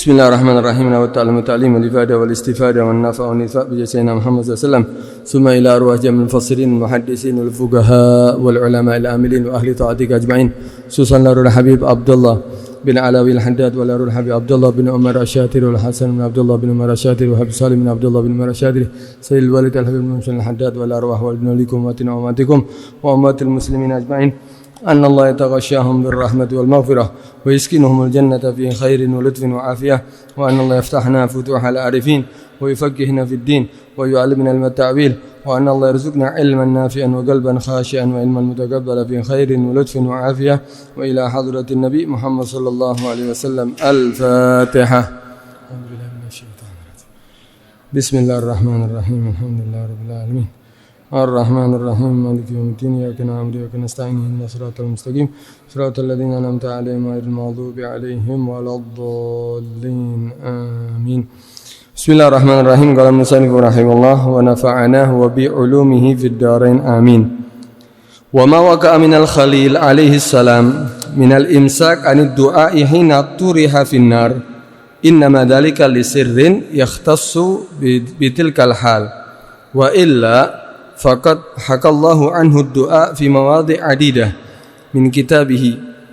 Bismillahirrahmanirrahim. Wa ta'lamu ta'lim wal ifada wal istifada wan nafa' wan nifa' bi sayyidina Muhammad sallallahu alaihi wasallam. Summa ila arwah jamil mufassirin muhaddisin wal fuqaha wal ulama al amilin wa ahli ta'atika ajma'in. Susan larul habib Abdullah bin Alawi al-Haddad wa larul habib Abdullah bin Umar Asyatir wal Hasan bin Abdullah bin Umar Asyatir wa habib Salim bin Abdullah bin Umar Asyatir. Sayyidil walid al habib Muhammad al-Haddad wa arwah wal likum wa ummatikum wa ummatil muslimin ajma'in. أن الله يتغشاهم بالرحمة والمغفرة ويسكنهم الجنة في خير ولطف وعافية وأن الله يفتحنا فتوح العارفين ويفقهنا في الدين ويعلمنا التأويل وأن الله يرزقنا علما نافعا وقلبا خاشعا وعلما متقبلا في خير ولطف وعافية وإلى حضرة النبي محمد صلى الله عليه وسلم. الفاتحة. بسم الله الرحمن الرحيم. الحمد لله رب العالمين الرحمن الرحيم مالك يوم الدين إياك نعبد وإياك نستعين اهدنا الصراط المستقيم صراط الذين أنعمت عليهم غير المغضوب عليهم ولا الضالين آمين. بسم الله الرحمن الرحيم. قال المصنف رحمه الله ونفعناه وبعلومه في الدارين آمين. وما وقع من الخليل عليه السلام من الإمساك عن الدعاء حين طرح في النار إنما ذلك لسر يختص بتلك الحال وإلا فقد حكى الله عنه الدعاء في مواضع عديدة من كتابه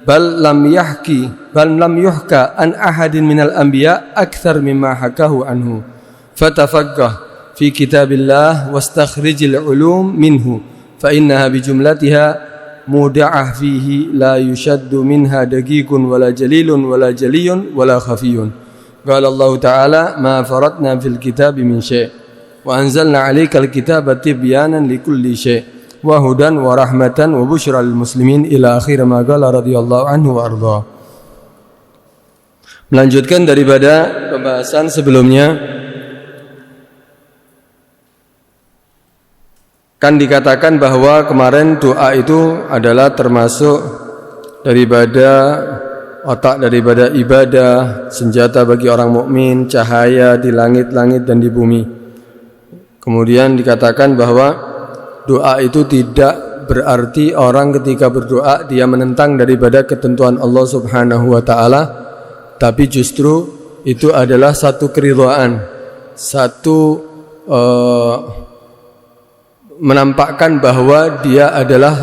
بل لم يحكى عن أحد من الأنبياء أكثر مما حكاه عنه فتفقه في كتاب الله واستخرج العلوم منه فإنها بجملتها مودعة فيه لا يشد منها دقيق ولا جليل ولا جلي ولا خفي. قال الله تعالى ما فرطنا في الكتاب من شيء وأنزلنا عليك الكتاب تبيانا لكل شيء وهدى ورحمة وبشرى للمسلمين إلى آخر ما قال رضي الله عنه وأرضاه. Melanjutkan daripada pembahasan sebelumnya, kan dikatakan bahwa kemarin doa itu adalah termasuk daripada otak daripada ibadah, senjata bagi orang mukmin, cahaya di langit-langit dan di bumi. Kemudian dikatakan bahwa doa itu tidak berarti orang ketika berdoa dia menentang daripada ketentuan Allah Subhanahu wa taala, tapi justru itu adalah satu keridhaan, satu menampakkan bahwa dia adalah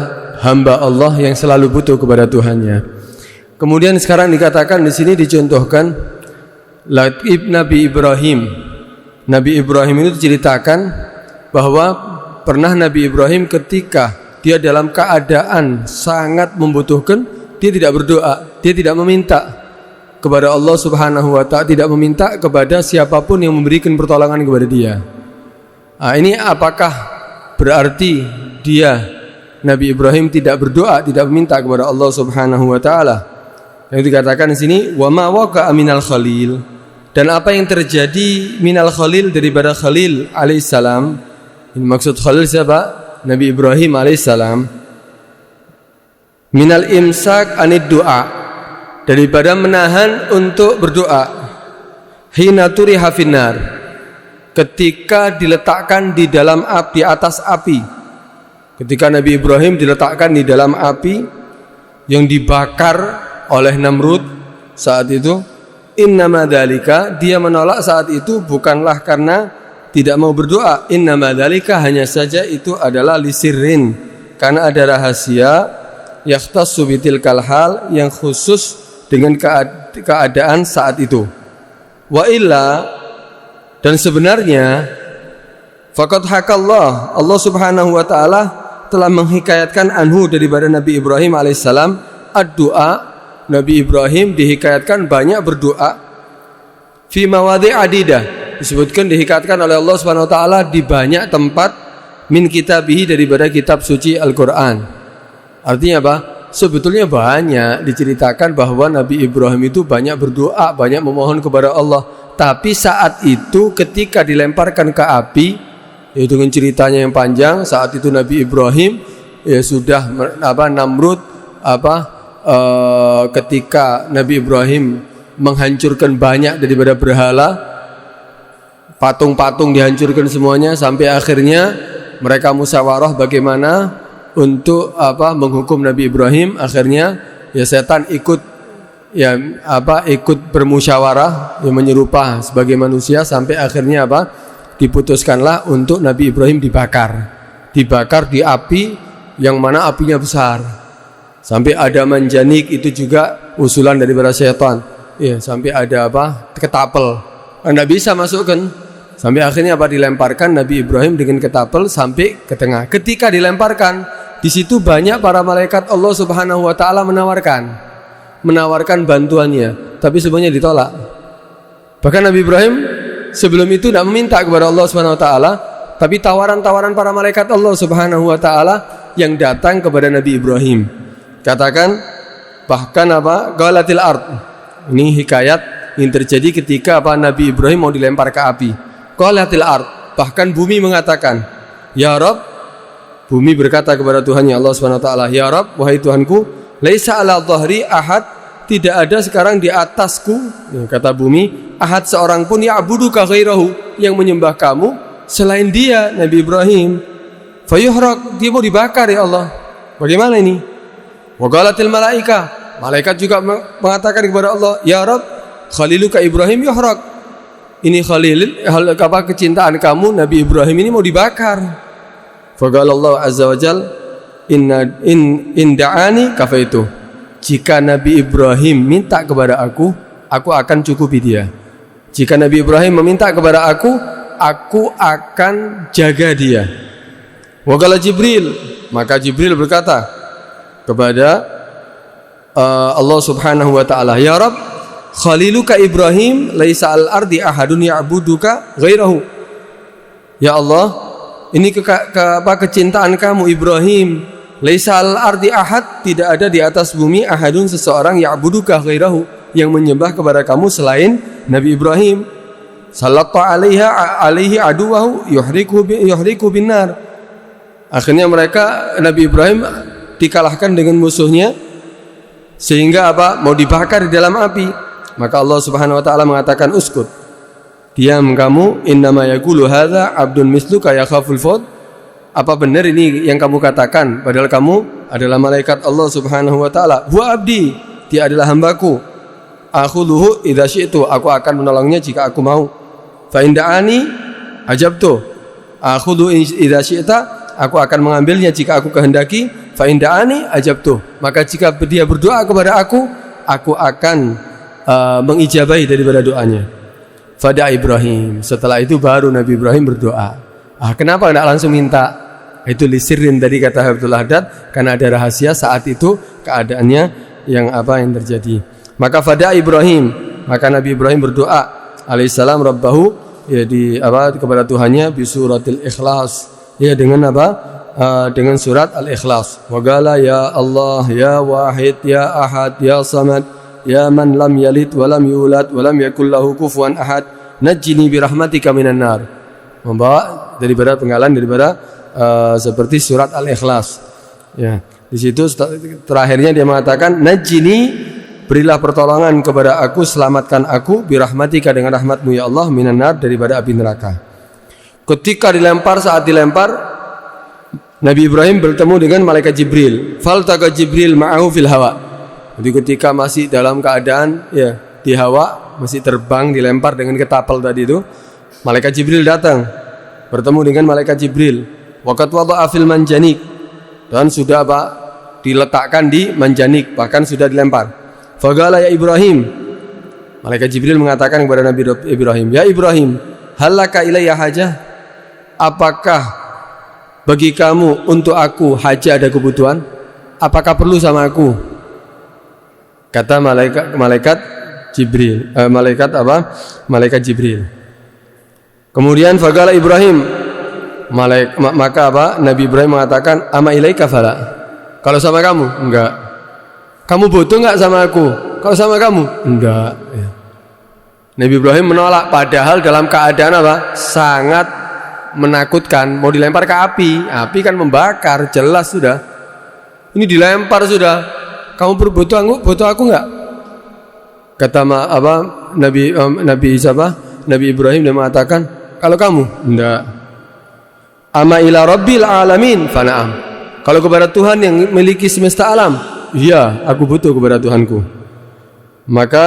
hamba Allah yang selalu butuh kepada Tuhannya. Kemudian sekarang dikatakan di sini dicontohkan Nabi Ibrahim. Nabi Ibrahim itu diceritakan bahwa pernah Nabi Ibrahim ketika dia dalam keadaan sangat membutuhkan, dia tidak berdoa, dia tidak meminta kepada Allah Subhanahu wa taala, tidak meminta kepada siapapun yang memberikan pertolongan kepada dia. Ini apakah berarti dia Nabi Ibrahim tidak berdoa, tidak meminta kepada Allah Subhanahu wa taala? Yang dikatakan di sini wa ma waqa'a minal khalil. Dan apa yang terjadi minal khalil daripada Khalil alaihissalam. Ini maksud Khalil siapa? Nabi Ibrahim alaihissalam. Minal imsak anid doa, daripada menahan untuk berdoa. Hina turiha finnar, ketika diletakkan di dalam api, di atas api. Ketika Nabi Ibrahim diletakkan di dalam api yang dibakar oleh Namrud saat itu, innama dzalika, dia menolak saat itu bukanlah karena tidak mau berdoa. Innama dzalika, hanya saja itu adalah lisirrin, karena ada rahasia yakhtassu bitilkal hal, yang khusus dengan keadaan saat itu. Wa illa, dan sebenarnya faqad hakallah, Allah Subhanahu wa taala telah menghikayatkan anhu daripada Nabi Ibrahim alaihissalam ad-doa. Nabi Ibrahim dihikayatkan banyak berdoa fi mawadhi' adidah, disebutkan dihikayatkan oleh Allah Subhanahu wa taala di banyak tempat min kitabihi, daripada kitab suci Al-Qur'an. Artinya apa? Sebetulnya banyak diceritakan bahwa Nabi Ibrahim itu banyak berdoa, banyak memohon kepada Allah. Tapi saat itu ketika dilemparkan ke api, yaitu dengan ceritanya yang panjang, saat itu Nabi Ibrahim ya sudah Namrud ketika Nabi Ibrahim menghancurkan banyak daripada berhala, patung-patung dihancurkan semuanya, sampai akhirnya mereka musyawarah bagaimana untuk menghukum Nabi Ibrahim. Akhirnya ya setan ikut ya ikut bermusyawarah, yang menyerupa sebagai manusia, sampai akhirnya diputuskanlah untuk Nabi Ibrahim dibakar di api yang mana apinya besar, sampai ada manjanik, itu juga usulan daripada syaitan, ya, sampai ada ketapel, tidak bisa masukkan, sampai akhirnya dilemparkan Nabi Ibrahim dengan ketapel sampai ke tengah. Ketika dilemparkan, di situ banyak para malaikat Allah Subhanahu wa taala menawarkan bantuannya, tapi semuanya ditolak. Bahkan Nabi Ibrahim sebelum itu tidak meminta kepada Allah Subhanahu wa taala, tapi tawaran-tawaran para malaikat Allah Subhanahu wa taala yang datang kepada Nabi Ibrahim. Katakan bahkan Galatil ard. Ini hikayat yang terjadi ketika Nabi Ibrahim mau dilempar ke api. Galatil ard, bahkan bumi mengatakan, "Ya Rabb," bumi berkata kepada Tuhannya Allah Subhanahu wa taala, "Ya Rabb, wahai Tuhanku, laisa ala dhahri ahad, tidak ada sekarang di atasku," kata bumi, "ahad seorang pun ya'buduka ghairahu, yang menyembah kamu selain dia," Nabi Ibrahim. Fayuhraq, dia mau dibakar ya Allah. Bagaimana ini? Wa qalatil malaika, malaikat juga mengatakan kepada Allah, "Ya Rabb, khaliluka Ibrahim yuhraq." Ini khalil, kecintaan kamu Nabi Ibrahim ini mau dibakar. Faqala Allah azza wa jal, in da'ani kafaitu. Jika Nabi Ibrahim minta kepada aku akan cukupi dia. Jika Nabi Ibrahim meminta kepada aku akan jaga dia. Waqala Jibril, maka Jibril berkata kepada Allah Subhanahu wa taala, "Ya Rabb, khaliluka Ibrahim laisa al-ardi ahadun ya'buduka ghairahu." Ya Allah, ini kecintaan kamu Ibrahim, laisa al-ardi ahad, tidak ada di atas bumi ahadun, seseorang ya'buduka ghairahu, yang menyembah kepada kamu selain Nabi Ibrahim. Sallatta alaihi aduwahu yuhriku binar. Akhirnya Nabi Ibrahim dikalahkan dengan musuhnya, sehingga mau dibakar di dalam api. Maka Allah Subhanahu wa taala mengatakan, "Uskut, diam kamu, innama yaqulu hadza abdun misluka yakhaful faut." Apa benar ini yang kamu katakan, padahal kamu adalah malaikat Allah Subhanahu wa taala. "Huwa abdi," dia adalah hambaku. "Akhudhuhu idza syi'tu," aku akan menolongnya jika aku mau. "Fa inda'ani ajabtu," akhudhu idza syi'ta, aku akan mengambilnya jika aku kehendaki. "Fa inda'ani ajabtu," maka jika dia berdoa kepada aku akan mengijabahi daripada doanya. Fada Ibrahim, setelah itu baru Nabi Ibrahim berdoa. Kenapa tidak langsung minta? Itu lisirin dari kata Habibul Haddad, karena ada rahasia saat itu keadaannya yang terjadi. Maka fada Ibrahim, maka Nabi Ibrahim berdoa alaihissalam rabbahu, ya kepada Tuhannya bi suratil ikhlas, ya dengan dengan surat al-ikhlas. Wa qala ya Allah ya wahid ya ahad ya samad ya man lam yalid wa lam yulad wa lam yakul lahu kufuwan ahad, najjini bi rahmatika minan nar. Membawa daripada penggalan daripada seperti surat al-ikhlas. Ya, di situ terakhirnya dia mengatakan, najjini, berilah pertolongan kepada aku, selamatkan aku bi rahmatika, dengan rahmatmu ya Allah, minan nar, daripada api neraka. Ketika saat dilempar Nabi Ibrahim bertemu dengan malaikat Jibril. Faltaqa Jibril ma'ahu fil hawa. Jadi ketika masih dalam keadaan di hawa, masih terbang, dilempar dengan ketapel tadi itu, malaikat Jibril datang bertemu dengan malaikat Jibril. Waqat wada'a fil manjanik, dan sudah diletakkan di manjanik, bahkan sudah dilempar. Faqala ya Ibrahim, malaikat Jibril mengatakan kepada Nabi Ibrahim, ya Ibrahim, halaka ilayya hajah, apakah bagi kamu untuk aku hajah, ada kebutuhan? Apakah perlu sama aku? Kata malaikat Jibril, malaikat Jibril. Kemudian faqala Ibrahim, maka Nabi Ibrahim mengatakan, ama ilaika fala, kalau sama kamu enggak. Kamu butuh enggak sama aku? Kalau sama kamu enggak. Nabi Ibrahim menolak, padahal dalam keadaan sangat menakutkan, mau dilempar ke api. Api kan membakar, jelas sudah. Ini dilempar sudah. Kamu butuh aku enggak? Kata Nabi Ibrahim, dia mengatakan, kalau kamu enggak. Ama ila rabbil alamin fana'am, kalau kepada Tuhan yang memiliki semesta alam, iya, aku butuh kepada Tuhanku. Maka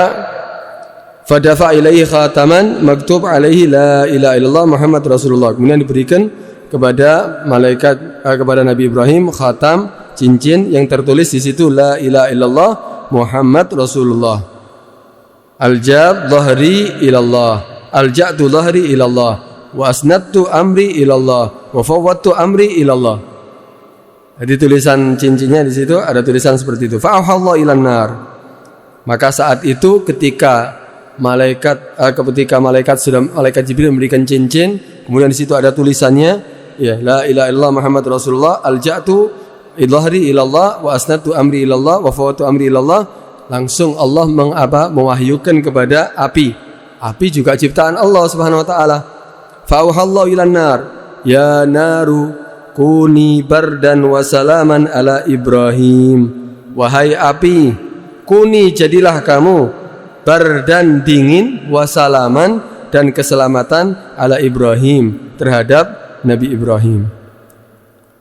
fadafa ilaihi khataman maktub alaihi la ilaha illallah Muhammad Rasulullah. Kemudian diberikan kepada malaikat kepada Nabi Ibrahim khatam, cincin yang tertulis di situ la ilaha illallah Muhammad Rasulullah. Aljab dhahri ilallah, alja'tu dhahri ilallah, wa asnadtu amri ilallah, wa fawwadtu amri ilallah. Jadi tulisan cincinnya di situ ada tulisan seperti itu. Fa'ahallahu ilan nar. Maka saat itu ketika malaikat Jibril memberikan cincin, kemudian di situ ada tulisannya ya la ilaha illallah Muhammad Rasulullah, alja'tu dhahri ilallah, wa asnadtu amri ilallah, wa fawwadtu amri ilallah. Langsung Allah mewahyukan kepada api. Api juga ciptaan Allah Subhanahu wa taala. Fa'ahallahu ilan nar, ya naru kuni bardan wa salaman ala Ibrahim. Wahai api, kuni jadilah kamu bardan dingin, wa salaman dan keselamatan ala Ibrahim terhadap Nabi Ibrahim.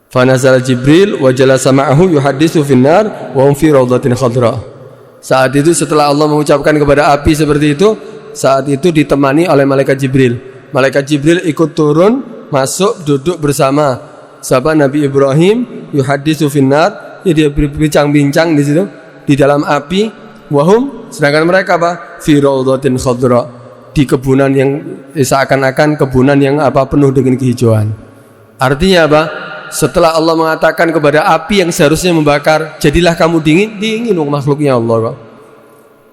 Fanazal Jibril wa jalasa ma'ahu yuhaddisu finnar wa hum fi rawdatin khadra. Saat itu setelah Allah mengucapkan kepada api seperti itu, saat itu ditemani oleh malaikat Jibril. Malaikat Jibril ikut turun, masuk, duduk bersama sahabat Nabi Ibrahim, yuhaddisu finnar, ya dia berbincang-bincang di situ di dalam api. Wahum, sedangkan mereka apa? Fi rawdatin khadra, di kebunan yang seakan-akan kebunan yang penuh dengan kehijauan. Artinya apa? Setelah Allah mengatakan kepada api yang seharusnya membakar, jadilah kamu dingin makhluknya Allah kok.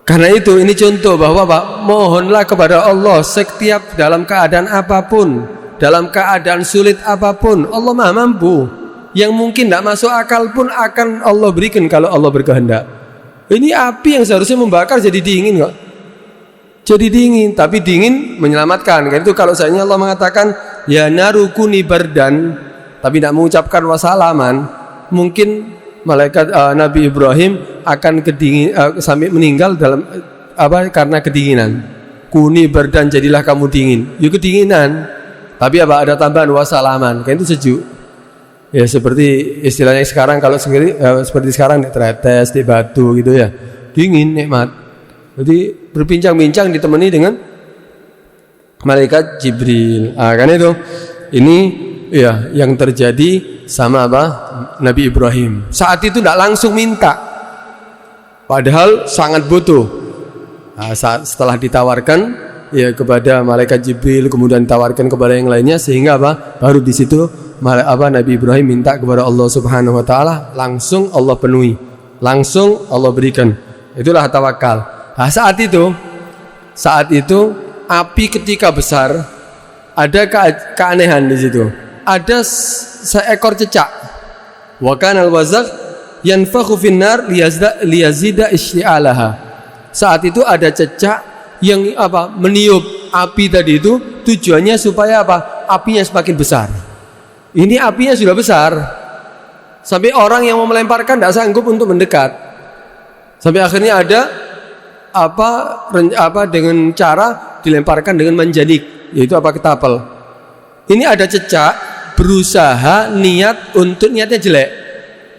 Karena itu ini contoh bahwa mohonlah kepada Allah setiap dalam keadaan apapun, dalam keadaan sulit apapun, Allah Maha mampu. Yang mungkin tidak masuk akal pun akan Allah berikan kalau Allah berkehendak. Ini api yang seharusnya membakar jadi dingin kok. Jadi dingin, tapi dingin menyelamatkan. Karena itu kalau seandainya Allah mengatakan ya narukuni bardan, tapi tidak mengucapkan wasalaman, mungkin malaikat Nabi Ibrahim akan sampai meninggal dalam karena kedinginan. Kuni bardan, jadilah kamu dingin. Ya kedinginan. Tapi ada tambahan wasalaman, kan itu sejuk. Ya seperti istilahnya sekarang kalau seperti sekarang tretes di batu gitu ya. Dingin, nikmat. Jadi berbincang-bincang ditemani dengan malaikat Jibril. Kan itu. Ini ya yang terjadi sama Nabi Ibrahim. Saat itu tidak langsung minta, padahal sangat butuh. Setelah ditawarkan ya kepada malaikat Jibril, kemudian ditawarkan kepada yang lainnya, sehingga baru di situ Nabi Ibrahim minta kepada Allah Subhanahu wa taala, langsung Allah penuhi, langsung Allah berikan. Itulah tawakal. Saat itu api ketika besar, ada keanehan di situ. Ada seekor cecak. Wa kana al-wazaq yanfakhu finnar liyazida isti'alaha. Saat itu ada cecak yang meniup api tadi itu, tujuannya supaya apinya semakin besar. Ini apinya sudah besar sampai orang yang mau melemparkan tidak sanggup untuk mendekat. Sampai akhirnya ada dengan cara dilemparkan dengan manjanik, yaitu ketapel. Ini ada cecak berusaha niatnya jelek,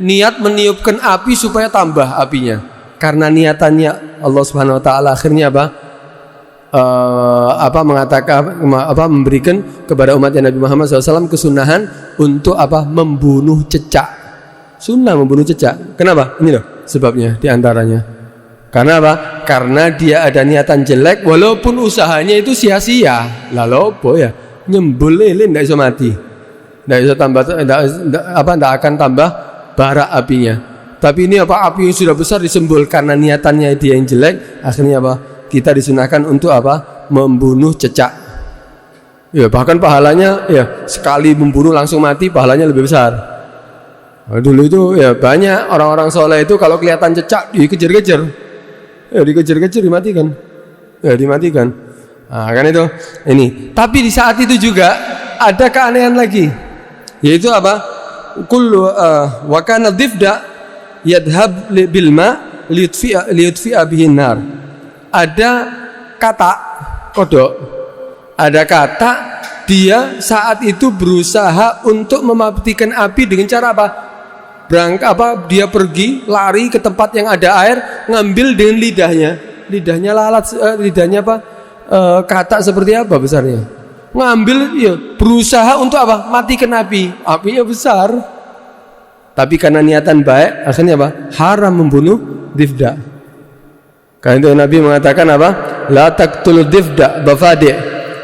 niat meniupkan api supaya tambah apinya. Karena niatannya Allah Subhanahu wa taala akhirnya memberikan kepada umatnya Nabi Muhammad SAW kesunahan untuk membunuh cecak. Sunnah membunuh cecak. Kenapa? Ini loh sebabnya diantaranya. Karena karena dia ada niatan jelek, walaupun usahanya itu sia-sia. Lalu ya nyembul lilin tidak bisa mati, tidak bisa tambah, tidak akan tambah bara apinya. Tapi ini api yang sudah besar disembul karena niatannya dia yang jelek. Akhirnya kita disunahkan untuk membunuh cecak. Ya bahkan pahalanya ya sekali membunuh langsung mati, pahalanya lebih besar. Dulu itu ya banyak orang-orang soleh itu kalau kelihatan cecak dikejar-kejar, ya dikejar-kejar dimatikan, kan itu ini. Tapi di saat itu juga ada keanehan lagi, yaitu kullu wa kana dhifda yadhhab bil ma liyutfi'a bihin nar. Ada kata kodok, ada kata dia saat itu berusaha untuk mematikan api dengan cara dia pergi lari ke tempat yang ada air, ngambil dengan lidahnya, lidahnya lalat, lidahnya apa? Katak seperti apa besarnya? Ngambil, ya, berusaha untuk apa? Matikan api. Apinya besar. Tapi karena niatan baik, akhirnya apa? Haram membunuh Difda. Karena itu Nabi mengatakan apa? La taqtul Difda bafadi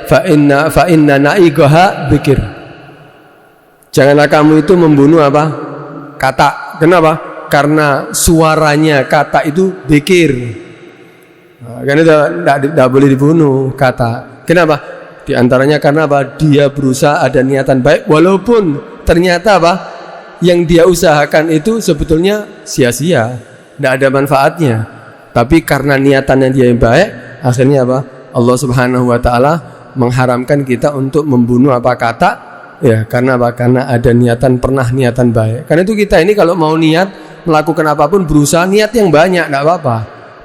fa inna na'igaha bikir. Janganlah kamu itu membunuh apa? Katak. Kenapa? Karena suaranya katak itu bikir. Karena itu tidak boleh dibunuh katak. Kenapa? Di antaranya karena apa? Dia berusaha ada niatan baik, walaupun ternyata apa? Yang dia usahakan itu sebetulnya sia-sia, tidak ada manfaatnya. Tapi karena niatannya dia yang baik, akhirnya apa? Allah Subhanahu wa taala mengharamkan kita untuk membunuh apa? Katak. Ya, karena apa? Karena ada niatan baik. Karena itu kita ini kalau mau niat melakukan apapun berusaha niat yang banyak, tidak apa-apa.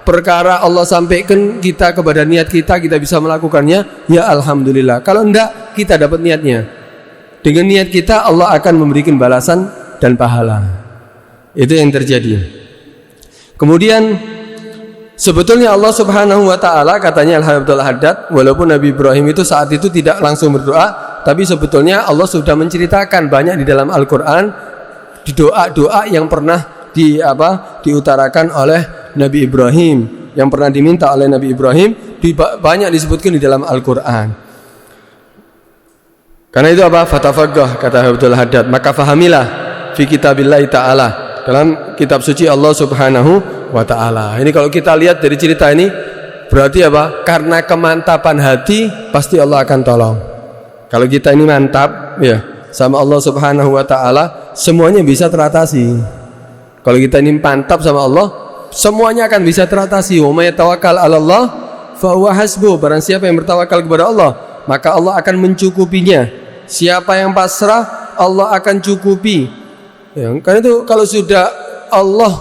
Perkara Allah sampaikan kita kepada niat kita bisa melakukannya, ya alhamdulillah. Kalau enggak, kita dapat niatnya. Dengan niat kita Allah akan memberikan balasan dan pahala. Itu yang terjadi. Kemudian sebetulnya Allah Subhanahu wa taala, katanya Al-Habib Al-Haddad, walaupun Nabi Ibrahim itu saat itu tidak langsung berdoa, tapi sebetulnya Allah sudah menceritakan banyak di dalam Al-Qur'an di doa-doa yang pernah diutarakan oleh Nabi Ibrahim, yang pernah diminta oleh Nabi Ibrahim, banyak disebutkan di dalam Al-Qur'an. Karena itu apa? Fatafaqah, kata Habib Al-Haddad, maka fahamilah fi kitabillahi ta'ala, dalam kitab suci Allah Subhanahu wa ta'ala. Ini kalau kita lihat dari cerita ini, berarti apa? Karena kemantapan hati pasti Allah akan tolong. Kalau kita ini mantap ya sama Allah Subhanahu wa ta'ala, semuanya bisa teratasi. Kalau kita ini mantap sama Allah, semuanya akan bisa teratasi. Wa may tawakkal 'ala Allah fa huwa hasbuh. Barang siapa yang bertawakal kepada Allah, maka Allah akan mencukupinya. Siapa yang pasrah, Allah akan cukupi. Ya, karena itu kalau sudah Allah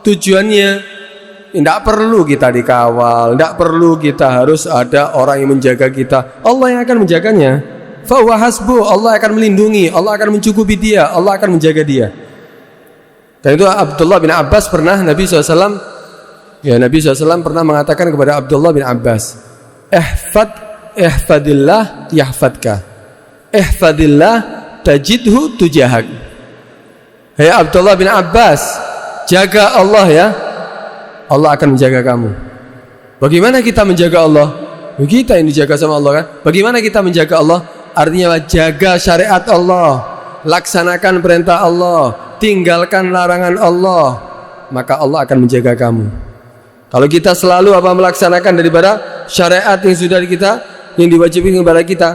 tujuannya, tidak perlu kita dikawal, tidak perlu kita harus ada orang yang menjaga kita. Allah yang akan menjaganya. Fa huwa hasbuh. Allah akan melindungi, Allah akan mencukupi dia, Allah akan menjaga dia. Dan itu Abdullah bin Abbas pernah Nabi SAW pernah mengatakan kepada Abdullah bin Abbas, ihfadillah yahfadka, ihfadillah tajidhu tujahak. Hei Abdullah bin Abbas, jaga Allah ya, Allah akan menjaga kamu. Bagaimana kita menjaga Allah? Kita yang dijaga sama Allah kan. Bagaimana kita menjaga Allah? Artinya jaga syariat Allah, laksanakan perintah Allah, tinggalkan larangan Allah, maka Allah akan menjaga kamu. Kalau kita selalu melaksanakan daripada syariat yang sudah yang diwajibkan kepada kita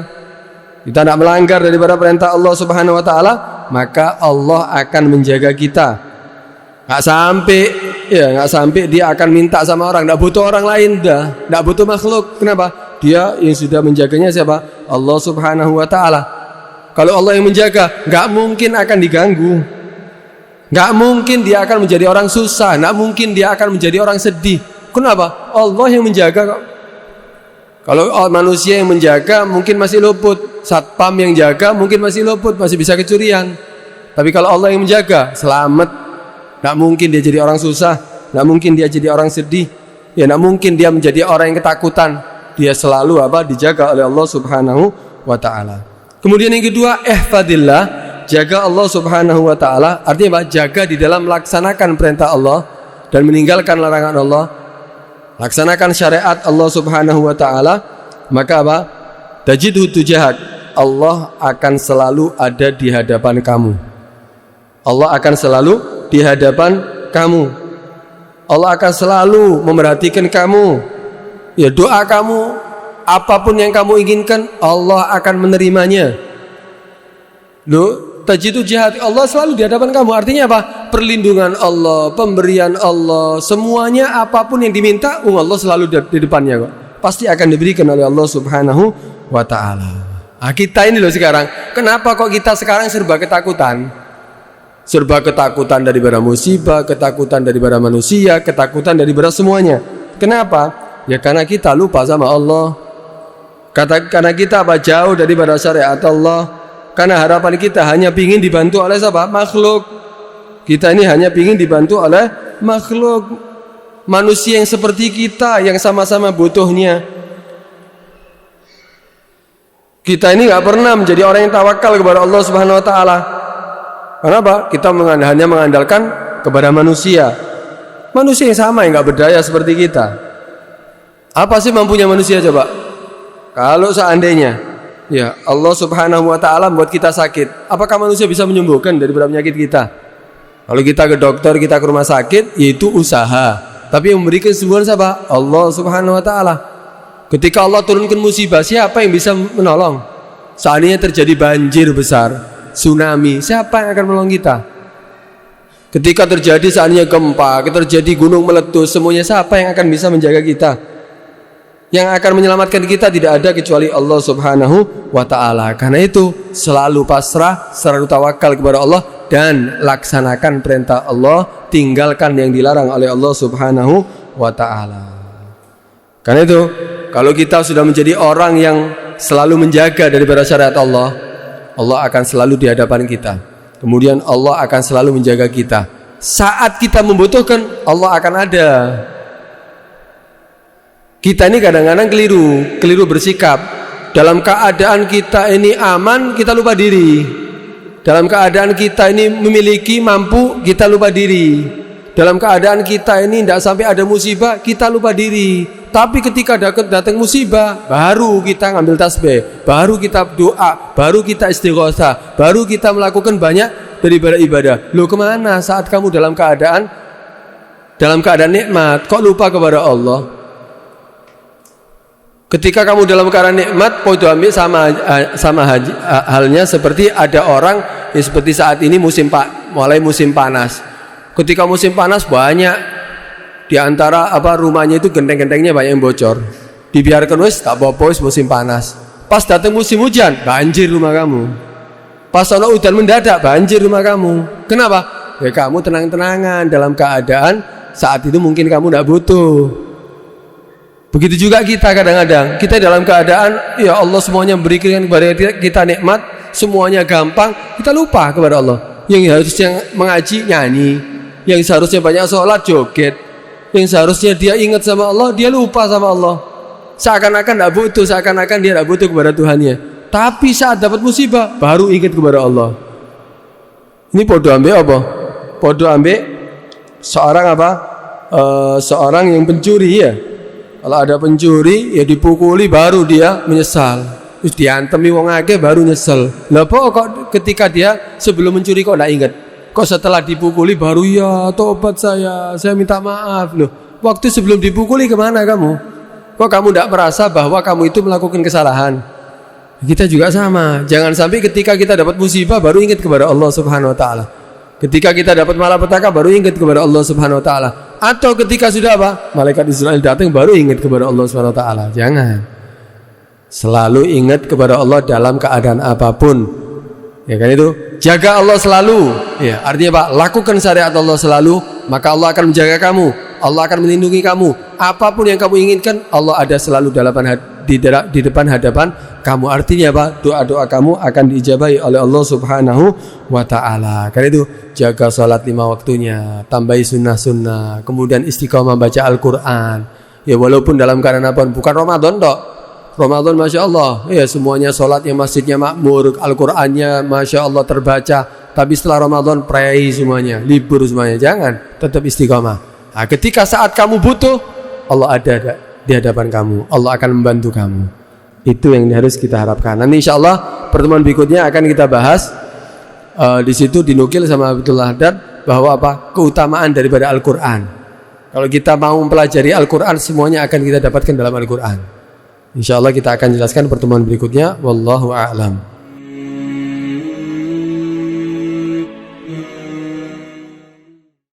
tidak melanggar daripada perintah Allah Subhanahu wa taala, maka Allah akan menjaga kita. Nggak sampai dia akan minta sama orang, nggak butuh orang lain, nggak butuh makhluk. Kenapa? Dia yang sudah menjaganya siapa? Allah Subhanahu wa taala. Kalau Allah yang menjaga, nggak mungkin akan diganggu. Nggak mungkin dia akan menjadi orang susah, nggak mungkin dia akan menjadi orang sedih. Kenapa? Allah yang menjaga. Kalau manusia yang menjaga mungkin masih luput, satpam yang jaga mungkin masih luput, masih bisa kecurian. Tapi kalau Allah yang menjaga, selamat. Nggak mungkin dia jadi orang susah, nggak mungkin dia jadi orang sedih, ya nggak mungkin dia menjadi orang yang ketakutan. Dia selalu dijaga oleh Allah Subhanahu wa taala. Kemudian yang kedua, ihfadillah, jaga Allah Subhanahu wa taala, artinya jaga di dalam melaksanakan perintah Allah dan meninggalkan larangan Allah. Laksanakan syariat Allah Subhanahu wa taala, maka tajidhu tujahak, Allah akan selalu ada di hadapan kamu. Allah akan selalu di hadapan kamu. Allah akan selalu memerhatikan kamu. Ya, doa kamu, apapun yang kamu inginkan, Allah akan menerimanya. Tajidhu jahat, Allah selalu di hadapan kamu. Artinya apa? Perlindungan Allah, pemberian Allah, semuanya apapun yang diminta, Allah selalu di depannya kok. Pasti akan diberikan oleh Allah Subhanahu wa taala. Nah, kita ini loh sekarang, kenapa kok kita sekarang serba ketakutan? Serba ketakutan daripada musibah, ketakutan daripada manusia, ketakutan daripada semuanya. Kenapa? Ya karena kita lupa sama Allah. Karena kita jauh daripada syariat Allah. Karena harapan kita hanya ingin dibantu oleh siapa? Makhluk. Kita ini hanya ingin dibantu oleh makhluk. manusia yang seperti kita, yang sama-sama butuhnya. Kita ini nggak pernah menjadi orang yang tawakal kepada Allah Subhanahu wa taala. Kenapa? Kita hanya mengandalkan kepada manusia. Manusia yang sama, yang nggak berdaya seperti kita. Apa sih mampunya manusia coba? Kalau seandainya ya Allah Subhanahu wa taala membuat kita sakit, apakah manusia bisa menyembuhkan daripada penyakit kita? Kalau kita ke dokter, kita ke rumah sakit, yaitu usaha. Tapi yang memberikan kesembuhan siapa? Allah Subhanahu wa taala. Ketika Allah turunkan musibah, siapa yang bisa menolong? Seandainya terjadi banjir besar, tsunami, siapa yang akan menolong kita? Ketika terjadi seandainya gempa, terjadi gunung meletus, semuanya siapa yang akan bisa menjaga kita? Yang akan menyelamatkan kita tidak ada kecuali Allah Subhanahu wa taala. Karena itu selalu pasrah, selalu tawakal kepada Allah dan laksanakan perintah Allah, tinggalkan yang dilarang oleh Allah Subhanahu wa taala. Karena itu kalau kita sudah menjadi orang yang selalu menjaga daripada syariat Allah, Allah akan selalu di hadapan kita. Kemudian Allah akan selalu menjaga kita. Saat kita membutuhkan, Allah akan ada. Kita ini kadang-kadang keliru bersikap. Dalam keadaan kita ini aman, kita lupa diri. Dalam keadaan kita ini memiliki, mampu, kita lupa diri. Dalam keadaan kita ini tidak sampai ada musibah, kita lupa diri. Tapi ketika datang musibah, baru kita ngambil tasbih, baru kita doa, baru kita istighosah, baru kita melakukan banyak daripada ibadah. Loh, kemana saat kamu dalam keadaan nikmat, kok lupa kepada Allah? Ketika kamu dalam keadaan nikmat, podo ambil sama halnya seperti ada orang yang seperti saat ini mulai musim panas. Ketika musim panas banyak di antara rumahnya itu genteng-gentengnya banyak yang bocor. Dibiarkan tak apa-apa musim panas. Pas datang musim hujan, banjir rumah kamu. Pas ada udan mendadak, banjir rumah kamu. Kenapa? Ya kamu tenang-tenangan dalam keadaan saat itu mungkin kamu tidak butuh. Begitu juga kita kadang-kadang, kita dalam keadaan ya Allah semuanya berikan kepada kita nikmat, semuanya gampang, kita lupa kepada Allah. Yang harusnya mengaji nyanyi, yang seharusnya banyak sholat joget, yang seharusnya dia ingat sama Allah, dia lupa sama Allah. Seakan-akan tidak butuh, seakan-akan dia tidak butuh kepada Tuhannya. Tapi saat dapat musibah, baru ingat kepada Allah. Ini podo ambil apa? Podo ambil seorang seorang yang pencuri ya. Kalau ada pencuri ya dipukuli baru dia menyesal. Terus diantemi wong akeh baru nyesel. Lah kok ketika dia sebelum mencuri kok tidak ingat? Kok setelah dipukuli baru ya tobat saya minta maaf. Loh, waktu sebelum dipukuli kemana kamu? Kok kamu tidak merasa bahwa kamu itu melakukan kesalahan? Kita juga sama. Jangan sampai ketika kita dapat musibah baru ingat kepada Allah Subhanahu wa taala. Ketika kita dapat malapetaka baru ingat kepada Allah Subhanahu wa taala. Atau ketika sudah malaikat Israel datang baru ingat kepada Allah Subhanahu wa taala. Jangan. Selalu ingat kepada Allah dalam keadaan apapun. Ya kan itu? Jaga Allah selalu. Ya, artinya lakukan syariat Allah selalu, maka Allah akan menjaga kamu. Allah akan melindungi kamu. Apapun yang kamu inginkan, Allah ada selalu di depan hadapan kamu. Artinya doa-doa kamu akan diijabahi oleh Allah Subhanahu wa taala. Karena itu jaga salat 5 waktunya, tambahi sunnah-sunnah, kemudian istiqomah baca Al-Qur'an. Ya walaupun dalam keadaan apa, bukan Ramadan tok. Ramadan Masya Allah, ya semuanya salatnya masjidnya makmur, Al-Qur'annya Masya Allah terbaca. Tapi setelah Ramadan pray semuanya, libur semuanya. Jangan, tetap istiqomah. Nah, ketika saat kamu butuh, Allah ada di hadapan kamu. Allah akan membantu kamu. Itu yang harus kita harapkan. Nanti insya Allah pertemuan berikutnya akan kita bahas. Di situ dinukil sama Abdullah Haddad bahwa keutamaan daripada Al-Quran. Kalau kita mau mempelajari Al-Quran, semuanya akan kita dapatkan dalam Al-Quran. Insya Allah kita akan jelaskan pertemuan berikutnya. Wallahu a'lam.